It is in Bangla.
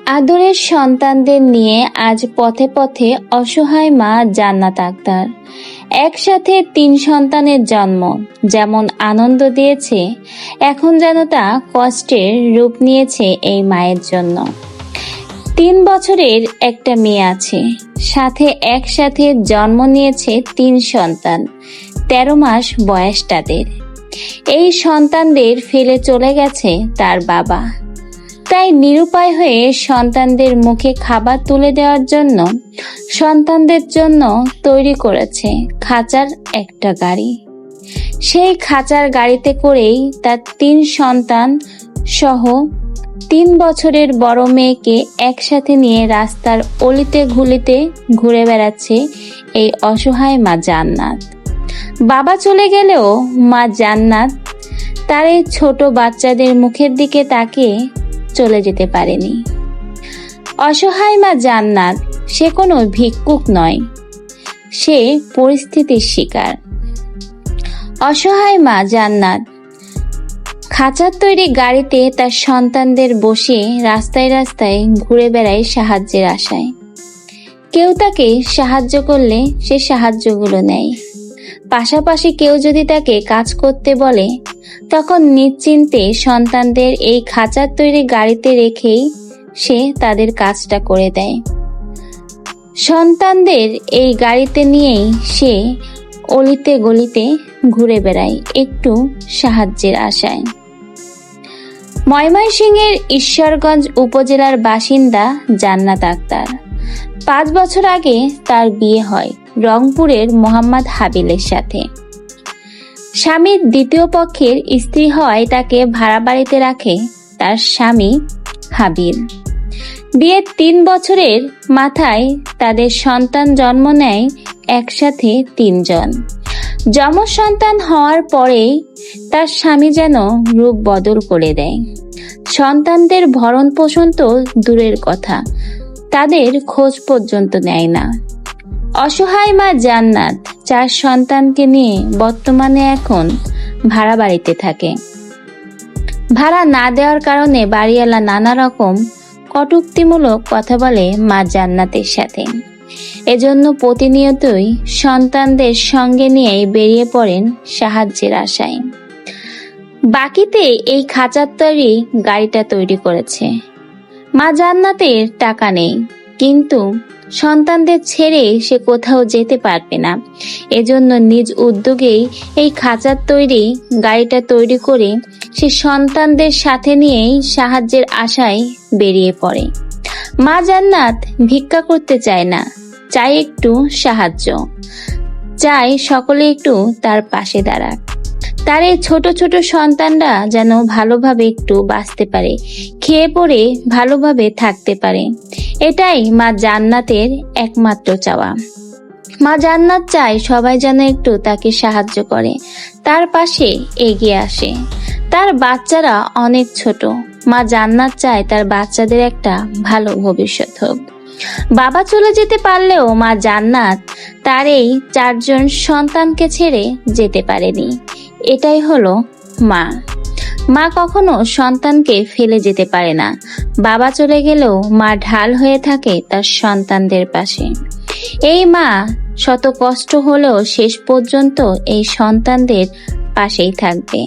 আদরের সন্তানদের নিয়ে আজ পথে পথে অসহায় মা জান্নাত আক্তার। একসাথে ৩ সন্তানের জন্ম যেমন আনন্দ দিয়েছে, এখন যেন তা কষ্টের রূপ নিয়েছে এই মায়ের জন্য। ৩ বছরের একটা মেয়ে আছে, সাথে একসাথে জন্ম নিয়েছে ৩ সন্তান। ১৩ মাস বয়স তাদের। এই সন্তানদের ফেলে চলে গেছে তার বাবা। তাই নিরুপায় হয়ে সন্তানদের মুখে খাবার তুলে দেওয়ার জন্য সন্তানদের জন্য তৈরি করেছে খাঁচার একটা গাড়ি। সেই খাঁচার গাড়িতে করেই তার ৩ সন্তান সহ ৩ বছরের বড় মেয়েকে একসাথে নিয়ে রাস্তার অলিতে ঘুলিতে ঘুরে বেড়াচ্ছে এই অসহায় মা জান্নাত। বাবা চলে গেলেও মা জান্নাত তার এই ছোট বাচ্চাদের মুখের দিকে তাকিয়ে চলে যেতে পারেনি। অসহায় মা জান্নাত সে কোনো ভিক্ষুক নয়, সে পরিস্থিতির শিকার। অসহায় মা জান্নাত খাঁচার তৈরি গাড়িতে তার সন্তানদের বসিয়ে রাস্তায় রাস্তায় ঘুরে বেড়ায় সাহায্যের আশায়। কেউ তাকে সাহায্য করলে সে সাহায্যগুলো নেয়, পাশাপাশি কেউ যদি তাকে কাজ করতে বলে তখন নিশ্চিন্তে সন্তানদের এই খাঁচার তৈরি গাড়িতে রেখেই সে তাদের কাজটা করে দেয়। সন্তানদের এই গাড়িতে নিয়েই সে অলিতে গলিতে ঘুরে বেড়ায় একটু সাহায্যের আশায়। ময়মনসিংহের ঈশ্বরগঞ্জ উপজেলার বাসিন্দা জান্নাত আক্তার। ৫ বছর আগে তার বিয়ে হয় রংপুরের মোহাম্মদ হাবিলের সাথে। স্বামীর দ্বিতীয় পক্ষের স্ত্রী হওয়ায় তাকে ভাড়া বাড়িতে রাখে তার স্বামী হাবিল। বিয়ের ৩ বছরের মাথায় তাদের সন্তান জন্ম নেয় একসাথে ৩ জন। যমজ সন্তান হওয়ার পরেই তার স্বামী যেন রূপ বদল করে দেয়। সন্তানদের ভরণ পোষণ তো দূরের কথা, তাদের খোঁজ পর্যন্ত নেয় না। অসহায় মা জান্নাত ৪ সন্তানকে নিয়ে বর্তমানে এখন ভাড়া বাড়িতে থাকে। ভাড়া না দেওয়ার কারণে বাড়িওয়ালা নানা রকম কটূক্তিমূলক কথা বলে মা জান্নাতের সাথে। এজন্য প্রতিনিয়তই সন্তানদের সঙ্গে নিয়ে বেরিয়ে পড়েন সাহায্যের আশায়। বাকিতে এই খাঁচার তৈরি গাড়িটা তৈরি করেছে। মা জান্নাতের টাকা নেই, কিন্তু সন্তানদের ছেড়ে সে কোথাও যেতে পারবে না। এজন্য নিজ উদ্যোগেই এই খাঁচার তৈরি গাড়িটা তৈরি করে সে সন্তানদের সাথে নিয়েই সাহায্যের আশায় বেরিয়ে পড়ে। মা জান্নাত ভিক্ষা করতে চায় না, চায় একটু সাহায্য, চায় সকলে একটু তার পাশে দাঁড়াক। তার এই ছোট ছোট সন্তানরা যেন ভালোভাবে একটু বাঁচতে পারে, খেয়ে পড়ে ভালোভাবে থাকতে পারে। এটাই মা জান্নাতের একমাত্র চাওয়া। মা জান্নাত চায় সবাই যেন একটু তাকে সাহায্য করে, তার পাশে এগিয়ে আসে। তার বাচ্চারা অনেক ছোট, মা জান্নাত চায় তার বাচ্চাদের একটা ভালো ভবিষ্যৎ হোক। বাবা চলে যেতে পারলেও মা জান্নাত তার এই ৪ জন সন্তানকে ছেড়ে যেতে পারেনি। এটাই হলো মা। মা কখনো সন্তানকে ফেলে যেতে পারে না। বাবা চলে গেলেও মা ঢাল হয়ে থাকে তার সন্তানদের পাশে। এই মা শত কষ্ট হলেও শেষ পর্যন্ত এই সন্তানদের পাশেই থাকবে।